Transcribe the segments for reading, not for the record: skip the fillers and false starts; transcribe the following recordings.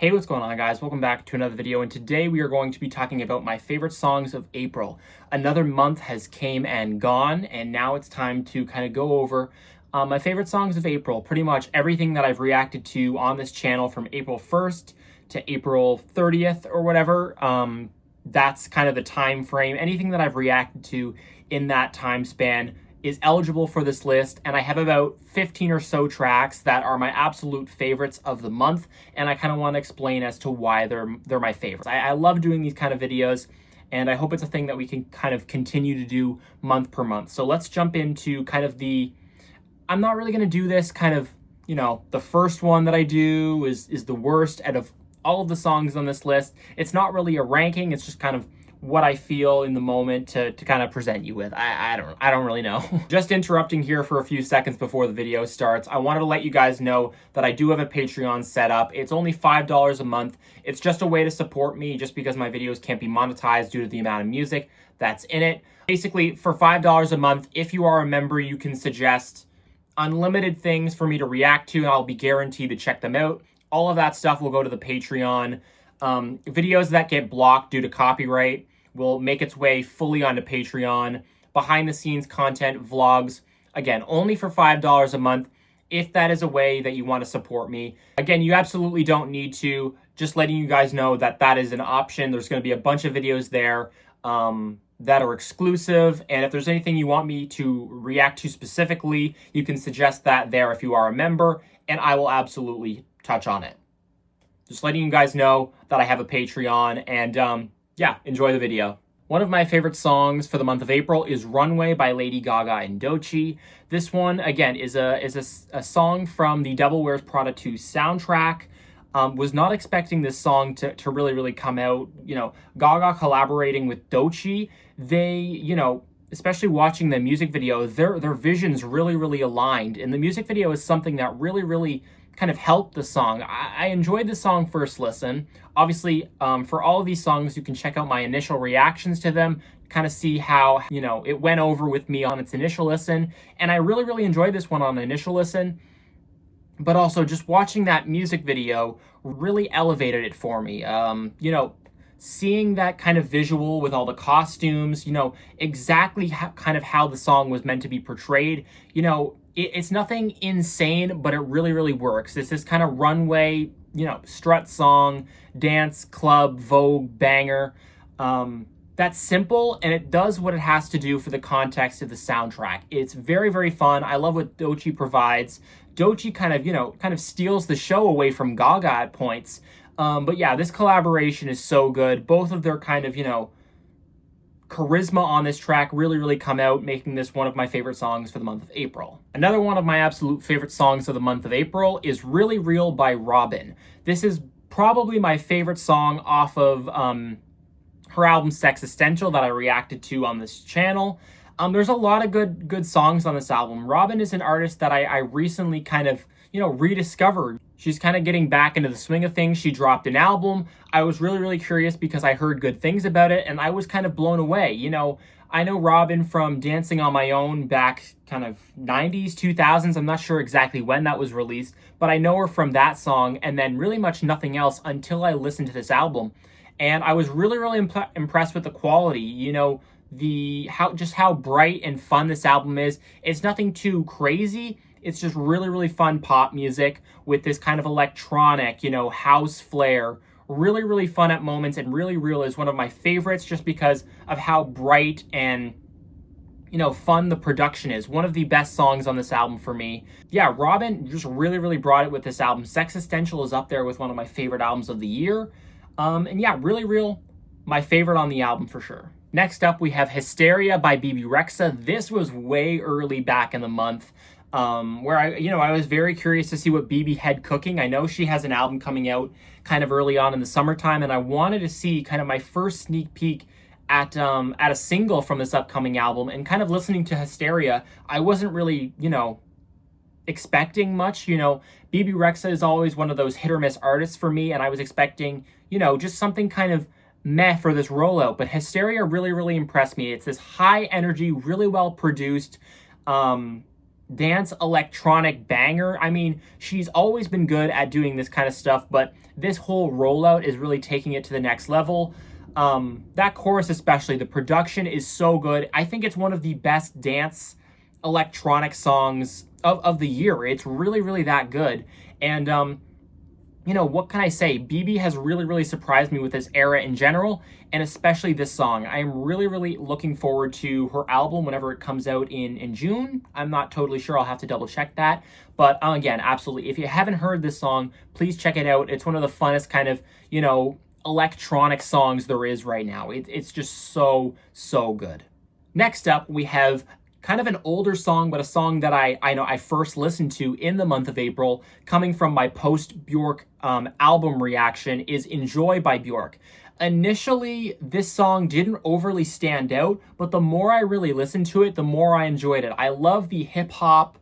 Hey, what's going on, guys? Welcome back to another video, and today we are going to be talking about my favorite songs of April. Another month has came and gone, and now it's time to kind of go over my favorite songs of April. Pretty much everything that I've reacted to on this channel from April 1st to April 30th or whatever. That's kind of the time frame. Anything that I've reacted to in that time span is eligible for this list, and I have about 15 or so tracks that are my absolute favorites of the month, and I kind of want to explain as to why they're my favorites. I love doing these kind of videos, and I hope it's a thing that we can kind of continue to do month per month. So let's jump into kind of I'm not really going to do this kind of, the first one that I do is the worst out of all of the songs on this list. It's not really a ranking, it's just kind of what I feel in the moment to kind of present you with. I don't really know. Just interrupting here for a few seconds before the video starts. I wanted to let you guys know that I do have a Patreon set up. It's only $5 a month. It's just a way to support me just because my videos can't be monetized due to the amount of music that's in it. Basically, for $5 a month, if you are a member, you can suggest unlimited things for me to react to, and I'll be guaranteed to check them out. All of that stuff will go to the Patreon. Videos that get blocked due to copyright will make its way fully onto Patreon. Behind the scenes content, vlogs, again, only for $5 a month, if that is a way that you want to support me. Again, you absolutely don't need to. Just letting you guys know that that is an option. There's going to be a bunch of videos there that are exclusive, and if there's anything you want me to react to specifically, you can suggest that there if you are a member, and I will absolutely touch on it. Just letting you guys know that I have a Patreon, and yeah, enjoy the video. One of my favorite songs for the month of April is Runway by Lady Gaga and Doechii. This one, again, is a song from the Devil Wears Prada 2 soundtrack. Was not expecting this song to really come out. Gaga collaborating with Doechii, they, especially watching the music video, their visions really aligned. And the music video is something that really kind of helped the song. I enjoyed the song first listen. Obviously, for all of these songs, you can check out my initial reactions to them, kind of see how, it went over with me on its initial listen. And I really enjoyed this one on the initial listen. But also, just watching that music video really elevated it for me. Seeing that kind of visual with all the costumes, exactly how the song was meant to be portrayed. It's nothing insane, but it really works. It's this kind of runway, strut song, dance, club, Vogue, banger. That's simple, and it does what it has to do for the context of the soundtrack. It's very fun. I love what Doechii provides. Doechii kind of steals the show away from Gaga at points. But yeah, this collaboration is so good. Both of their kind of, charisma on this track really come out, making this one of my favorite songs for the month of April. Another one of my absolute favorite songs of the month of April is Really Real by Robyn. This is probably my favorite song off of her album Sex Essential that I reacted to on this channel. There's a lot of good songs on this album. Robyn is an artist that I recently kind of, rediscovered. She's kind of getting back into the swing of things. She dropped an album. I was really curious because I heard good things about it, and I was kind of blown away. I know Robyn from Dancing on My Own back kind of 90s, 2000s. I'm not sure exactly when that was released, but I know her from that song, and then really much nothing else until I listened to this album. And I was really impressed with the quality. How bright and fun this album is. It's nothing too crazy. It's just really fun pop music with this kind of electronic, house flair. Really fun at moments, and Really Real is one of my favorites just because of how bright and, fun the production is. One of the best songs on this album for me. Yeah, Robyn just really brought it with this album. Sex Essential is up there with one of my favorite albums of the year. And yeah, Really Real, my favorite on the album for sure. Next up, we have Hysteria by Bebe Rexha. This was way early back in the month, where I was very curious to see what Bebe had cooking. I know she has an album coming out kind of early on in the summertime, and I wanted to see kind of my first sneak peek at a single from this upcoming album. And kind of listening to Hysteria, I wasn't really, expecting much. Bebe Rexha is always one of those hit or miss artists for me, and I was expecting, just something kind of meh for this rollout. But Hysteria really impressed me. It's this high energy, really well produced, dance electronic banger. I mean, she's always been good at doing this kind of stuff, but this whole rollout is really taking it to the next level. That chorus especially, the production is so good. I think it's one of the best dance electronic songs of the year. It's really, really that good. And, you know, what can I say? Bebe has really, really surprised me with this era in general, and especially this song. I am really, really looking forward to her album whenever it comes out in June. I'm not totally sure. I'll have to double check that. But again, absolutely. If you haven't heard this song, please check it out. It's one of the funnest kind of, you know, electronic songs there is right now. It's just so, so good. Next up, we have kind of an older song, but a song that I know I first listened to in the month of April, coming from my post-Bjork album reaction, is Enjoy by Bjork. Initially, this song didn't overly stand out, but the more I really listened to it, the more I enjoyed it. I love the hip-hop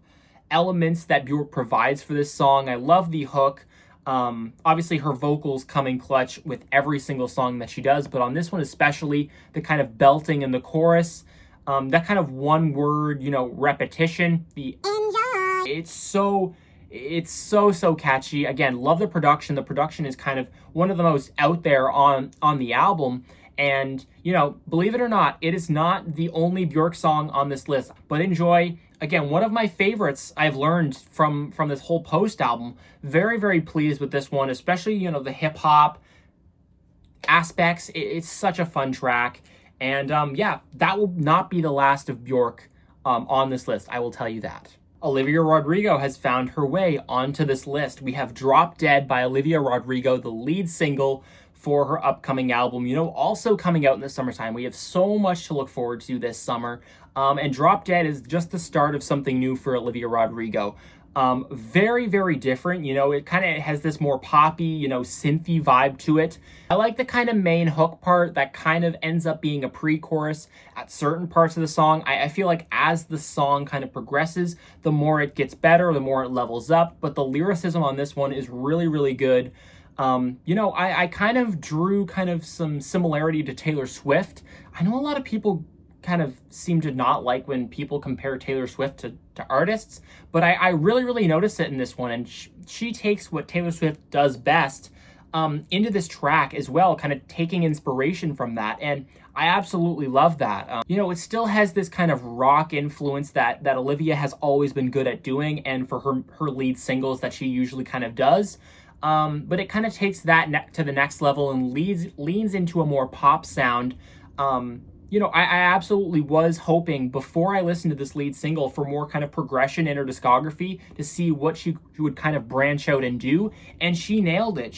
elements that Bjork provides for this song. I love the hook. Obviously, her vocals come in clutch with every single song that she does, but on this one especially, the kind of belting in the chorus, that kind of one word, you know, repetition, the enjoy. It's so catchy. Again, love the production. The production is kind of one of the most out there on the album. And, you know, believe it or not, it is not the only Bjork song on this list. But Enjoy, again, one of my favorites I've learned from this whole post album. Very, very pleased with this one, especially, you know, the hip hop aspects. It's such a fun track. And yeah, that will not be the last of Bjork on this list, I will tell you that. Olivia Rodrigo has found her way onto this list. We have Drop Dead by Olivia Rodrigo, the lead single for her upcoming album, you know, also coming out in the summertime. We have so much to look forward to this summer. And Drop Dead is just the start of something new for Olivia Rodrigo. Very, very different. You know, it kind of has this more poppy, you know, synthy vibe to it. I like the kind of main hook part that kind of ends up being a pre-chorus at certain parts of the song. I feel like as the song kind of progresses, the more it gets better, the more it levels up. But the lyricism on this one is really, really good. You know, I kind of drew kind of some similarity to Taylor Swift. I know a lot of people kind of seem to not like when people compare Taylor Swift to artists, but I really, really noticed it in this one, and she takes what Taylor Swift does best into this track as well, kind of taking inspiration from that, and I absolutely love that. You know, it still has this kind of rock influence that Olivia has always been good at doing, and for her lead singles that she usually kind of does, but it kind of takes that to the next level and leans into a more pop sound. You know, I absolutely was hoping before I listened to this lead single for more kind of progression in her discography to see what she would kind of branch out and do. And she nailed it.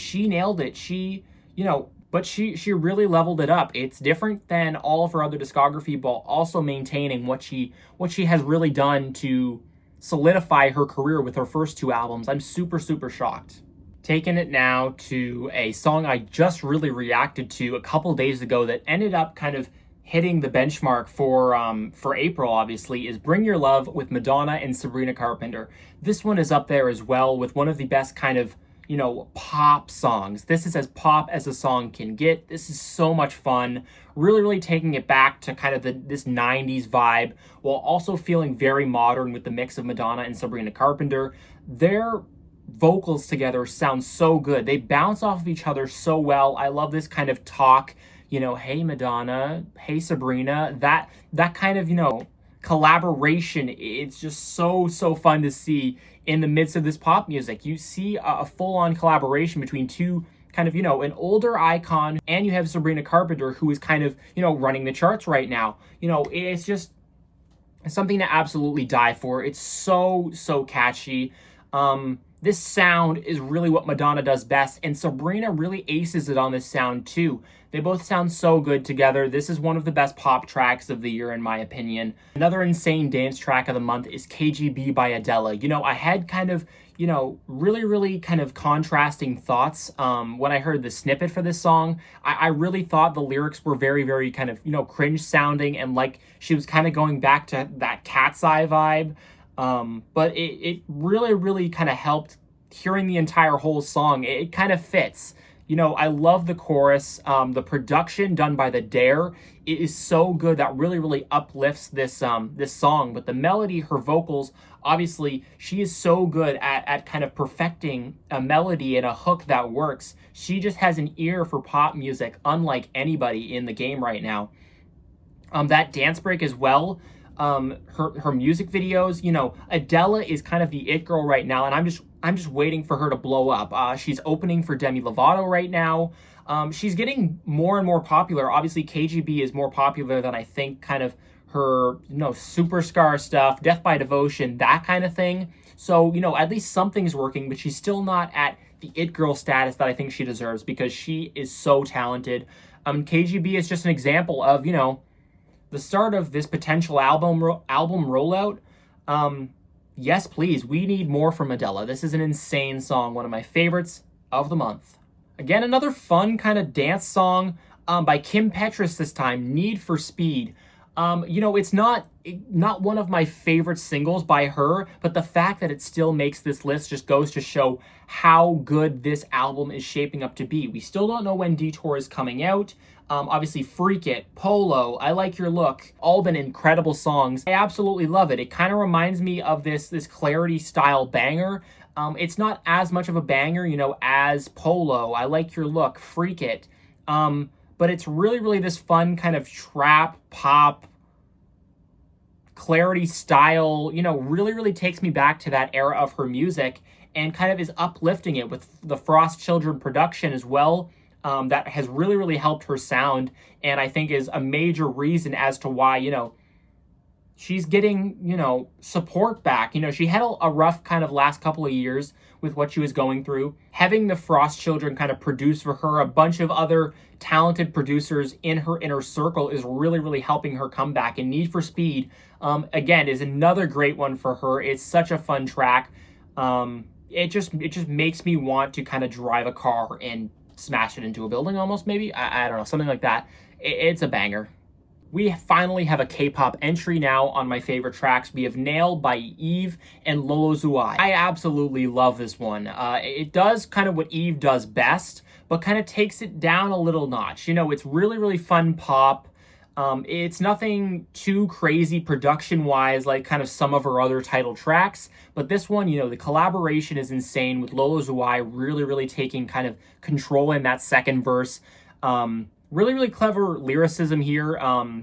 You know, but she really leveled it up. It's different than all of her other discography, but also maintaining what she has really done to solidify her career with her first two albums. I'm super, super shocked. Taking it now to a song I just really reacted to a couple days ago that ended up kind of hitting the benchmark for April, obviously, is Bring Your Love with Madonna and Sabrina Carpenter. This one is up there as well with one of the best kind of, you know, pop songs. This is as pop as a song can get. This is so much fun. Really, really taking it back to kind of this 90s vibe while also feeling very modern with the mix of Madonna and Sabrina Carpenter. Their vocals together sound so good. They bounce off of each other so well. I love this kind of talk, you know, hey Madonna, hey Sabrina, that kind of, you know, collaboration. It's just so fun to see in the midst of this pop music. You see a full-on collaboration between two kind of, you know, an older icon, and you have Sabrina Carpenter, who is kind of, you know, running the charts right now. You know, it's just something to absolutely die for. It's so catchy. This sound is really what Madonna does best, and Sabrina really aces it on this sound too. They both sound so good together. This is one of the best pop tracks of the year, in my opinion. Another insane dance track of the month is KGB by Adela. You know, I had kind of, you know, really kind of contrasting thoughts when I heard the snippet for this song. I really thought the lyrics were very kind of, you know, cringe sounding, and like she was kind of going back to that Cat's Eye vibe. But it really kind of helped hearing the entire whole song. It kind of fits. You know, I love the chorus. The production done by the Dare is so good. That really, really uplifts this this song. But the melody, her vocals, obviously, she is so good at kind of perfecting a melody and a hook that works. She just has an ear for pop music, unlike anybody in the game right now. That dance break as well. Her music videos, you know, Adela is kind of the it girl right now, and I'm just waiting for her to blow up. She's opening for Demi Lovato right now. She's getting more and more popular. Obviously, KGB is more popular than I think kind of her, you know, Superstar stuff, Death by Devotion, that kind of thing. So, you know, at least something's working, but she's still not at the it girl status that I think she deserves because she is so talented. KGB is just an example of, you know, the start of this potential album rollout. Yes, please. We need more from Adela. This is an insane song. One of my favorites of the month. Again, another fun kind of dance song by Kim Petras this time, Need for Speed. You know, it's not one of my favorite singles by her, but the fact that it still makes this list just goes to show how good this album is shaping up to be. We still don't know when Detour is coming out. Obviously, Freak It, Polo, I Like Your Look, all been incredible songs. I absolutely love it. It kind of reminds me of this Clarity style banger. It's not as much of a banger, you know, as Polo, I Like Your Look, Freak It. But it's really, really this fun kind of trap, pop, Clarity style, you know, really, really takes me back to that era of her music and kind of is uplifting it with the Frost Children production as well. That has really, really helped her sound, and I think is a major reason as to why, you know, she's getting, you know, support back. You know, she had a rough kind of last couple of years with what she was going through. Having the Frost Children kind of produce for her, a bunch of other talented producers in her inner circle is really, really helping her come back. And Need for Speed, again, is another great one for her. It's such a fun track. It just makes me want to kind of drive a car and smash it into a building almost, maybe. I don't know, something like that. It's a banger. We finally have a K-pop entry now on my favorite tracks. We have Nail by Yves and Lolo Zouai. I absolutely love this one. It does kind of what Yves does best, but kind of takes it down a little notch. You know, it's really, really fun pop. It's nothing too crazy production-wise like kind of some of her other title tracks, but this one, you know, the collaboration is insane with Lolo Zouai really, really taking kind of control in that second verse. Really, really clever lyricism here.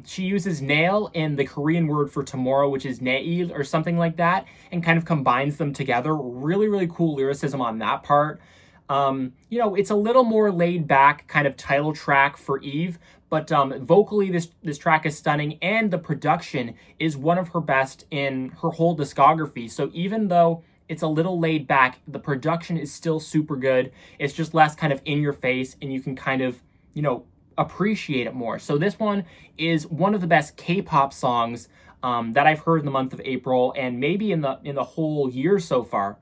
She uses nail and the Korean word for tomorrow, which is neil or something like that, and kind of combines them together. Really, really cool lyricism on that part. You know, it's a little more laid back kind of title track for Yves, but vocally this track is stunning, and the production is one of her best in her whole discography. So even though it's a little laid back, the production is still super good. It's just less kind of in your face, and you can kind of, you know, appreciate it more. So this one is one of the best K-pop songs that I've heard in the month of April, and maybe in the whole year so far.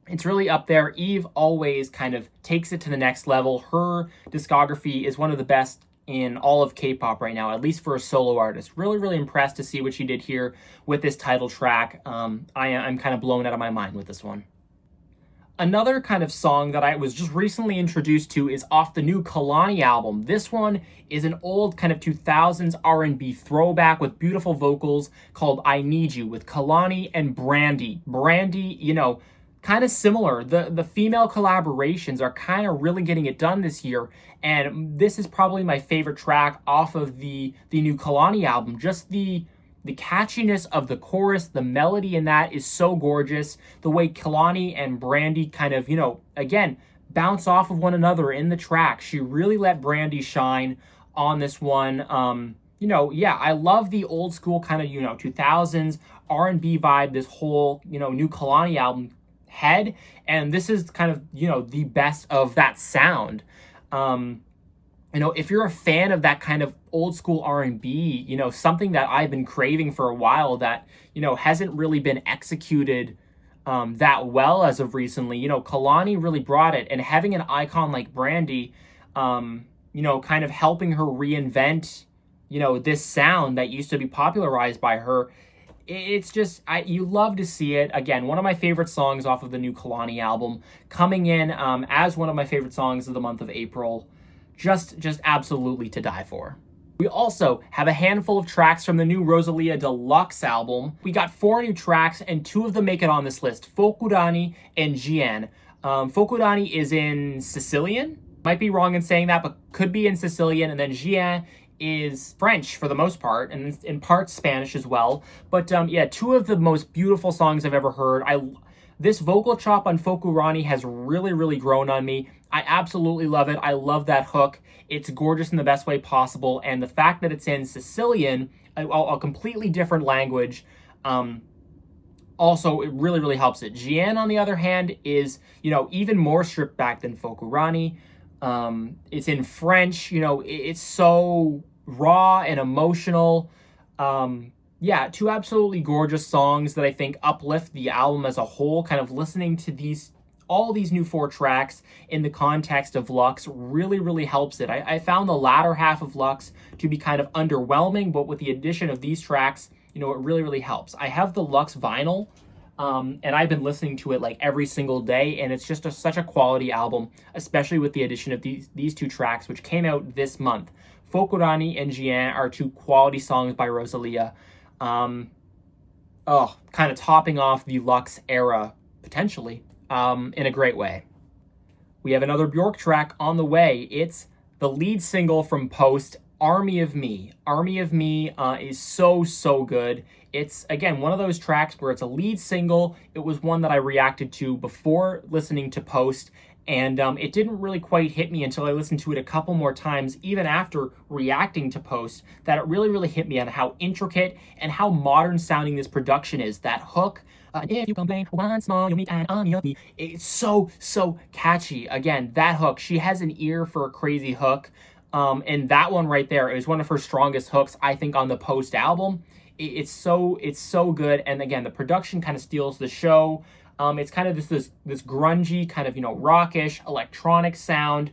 It's really up there. Yves always kind of takes it to the next level. Her discography is one of the best in all of K-pop right now, at least for a solo artist. Really, really impressed to see what she did here with this title track. I'm kind of blown out of my mind with this one. Another kind of song that I was just recently introduced to is off the new Kehlani album. This one is an old kind of 2000s R&B throwback with beautiful vocals called I Need You with Kehlani and Brandy. Brandy, you know, kind of similar. The female collaborations are kind of really getting it done this year, and this is probably my favorite track off of the new Kehlani album. Just the catchiness of the chorus, the melody in that is so gorgeous. The way Kehlani and Brandy kind of, you know, again, bounce off of one another in the track. She really let Brandy shine on this one. You know, yeah, I love the old school kind of, you know, 2000s R&B vibe this whole, you know, new Kehlani album had, and this is kind of, you know, the best of that sound. You know, if you're a fan of that kind of old school R&B, you know, something that I've been craving for a while that, you know, hasn't really been executed that well as of recently, you know, Kehlani really brought it, and having an icon like Brandy, you know, kind of helping her reinvent, you know, this sound that used to be popularized by her, it's just, you love to see it. Again, one of my favorite songs off of the new Kehlani album, coming in as one of my favorite songs of the month of April. Just absolutely to die for. We also have a handful of tracks from the new ROSALIA Deluxe album. We got 4 new tracks, and 2 of them make it on this list, Focu and Jeanne. Focu is in Sicilian. Might be wrong in saying that, but could be in Sicilian. And then Jeanne is French for the most part, and in part Spanish as well. But yeah, 2 of the most beautiful songs I've ever heard. This vocal chop on Focu has really grown on me. I absolutely love it. I love that hook. It's gorgeous in the best way possible. And the fact that it's in Sicilian, a completely different language, also, it really helps it. Jeanne, on the other hand, is, even more stripped back than Focu. It's in French, it's so raw and emotional. Yeah, 2 absolutely gorgeous songs that I think uplift the album as a whole. Kind of listening to all these new 4 tracks in the context of Luxe really helps it. I found the latter half of Luxe to be kind of underwhelming, but with the addition of these tracks, it really helps. I have the Luxe vinyl, and I've been listening to it like every single day, and it's just such a quality album, especially with the addition of these 2 tracks, which came out this month. Focu and Jeanne are 2 quality songs by ROSALIA. Kind of topping off the Luxe era, potentially, in a great way. We have another Bjork track on the way. It's the lead single from Post, Army of Me. Army of Me is so good. It's, again, one of those tracks where it's a lead single. It was one that I reacted to before listening to Post, and it didn't really quite hit me until I listened to it a couple more times, even after reacting to Post, that it really hit me on how intricate and how modern sounding this production is. That hook, if you complain once more, you'll meet an army of me. It's so catchy. Again, that hook, she has an ear for a crazy hook. And that one right there is one of her strongest hooks, I think, on the Post album. It's so good. And again, the production kind of steals the show. It's kind of this grungy, kind of, rockish, electronic sound.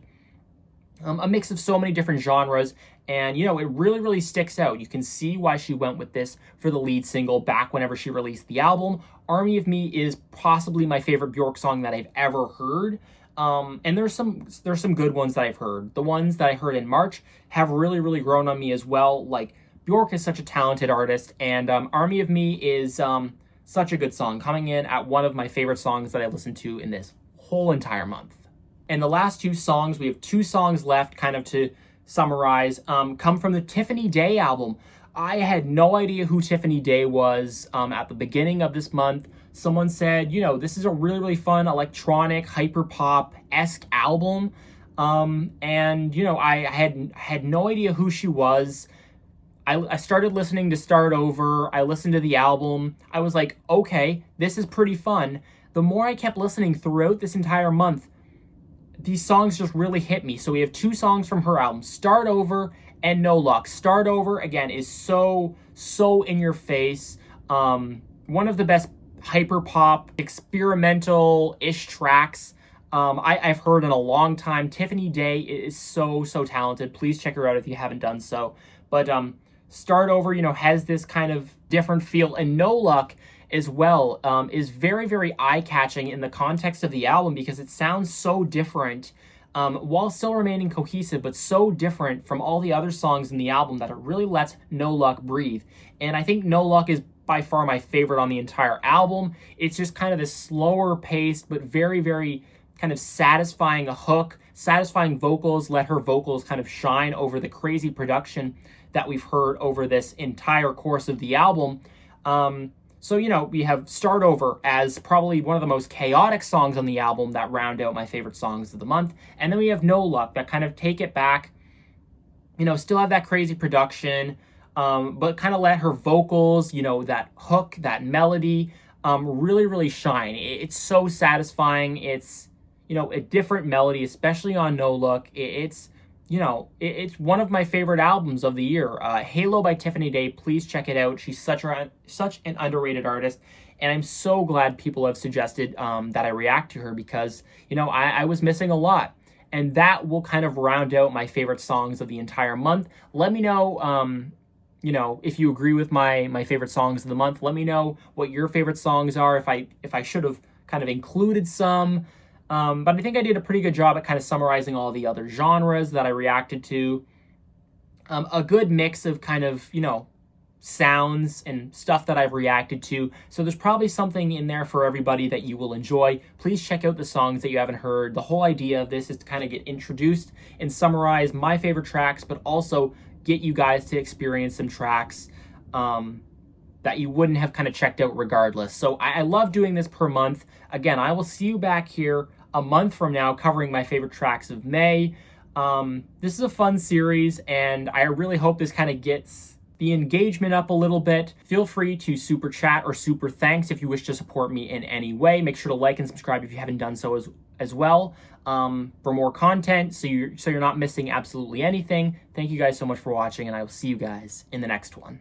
A mix of so many different genres. And, it really sticks out. You can see why she went with this for the lead single back whenever she released the album. Army of Me is possibly my favorite Bjork song that I've ever heard. And there's some good ones that I've heard. The ones that I heard in March have really grown on me as well. Like, Bjork is such a talented artist, and Army of Me is such a good song, coming in at one of my favorite songs that I listened to in this whole entire month. And the last 2 songs, we have 2 songs left, kind of to summarize, come from the Tiffany Day album. I had no idea who Tiffany Day was at the beginning of this month. Someone said, this is a really fun electronic hyper-pop-esque album. And, I had no idea who she was. I started listening to Start Over. I listened to the album. I was like, okay, this is pretty fun. The more I kept listening throughout this entire month, these songs just really hit me. So we have 2 songs from her album, Start Over and No Luck. Start Over, again, is so in your face. One of the best hyper-pop, experimental-ish tracks I've heard in a long time. Tiffany Day is so talented. Please check her out if you haven't done so. But Start Over, has this kind of different feel. And No Luck as well is very eye-catching in the context of the album because it sounds so different while still remaining cohesive, but so different from all the other songs in the album that it really lets No Luck breathe. And I think No Luck is by far my favorite on the entire album. It's just kind of this slower paced, but very kind of satisfying a hook, satisfying vocals, let her vocals kind of shine over the crazy production that we've heard over this entire course of the album. So, we have Start Over as probably one of the most chaotic songs on the album that round out my favorite songs of the month. And then we have No Luck that kind of take it back, still have that crazy production, but kind of let her vocals, that hook, that melody, really shine. It's so satisfying. It's, a different melody, especially on No Luck. It's one of my favorite albums of the year. Halo by Tiffany Day, please check it out. She's such an underrated artist, and I'm so glad people have suggested that I react to her because, I was missing a lot. And that will kind of round out my favorite songs of the entire month. Let me know, you know, if you agree with my favorite songs of the month. Let me know what your favorite songs are, if I should have kind of included some. But I think I did a pretty good job at kind of summarizing all the other genres that I reacted to. A good mix of kind of, you know, sounds and stuff that I've reacted to. So there's probably something in there for everybody that you will enjoy. Please check out the songs that you haven't heard. The whole idea of this is to kind of get introduced and summarize my favorite tracks, but also get you guys to experience some tracks that you wouldn't have kind of checked out regardless. So I love doing this per month. Again, I will see you back here a month from now covering my favorite tracks of May. This is a fun series, and I really hope this kind of gets the engagement up a little bit. Feel free to super chat or super thanks if you wish to support me in any way. Make sure to like and subscribe if you haven't done so as well, for more content, so you're not missing absolutely anything. Thank you guys so much for watching, and I will see you guys in the next one.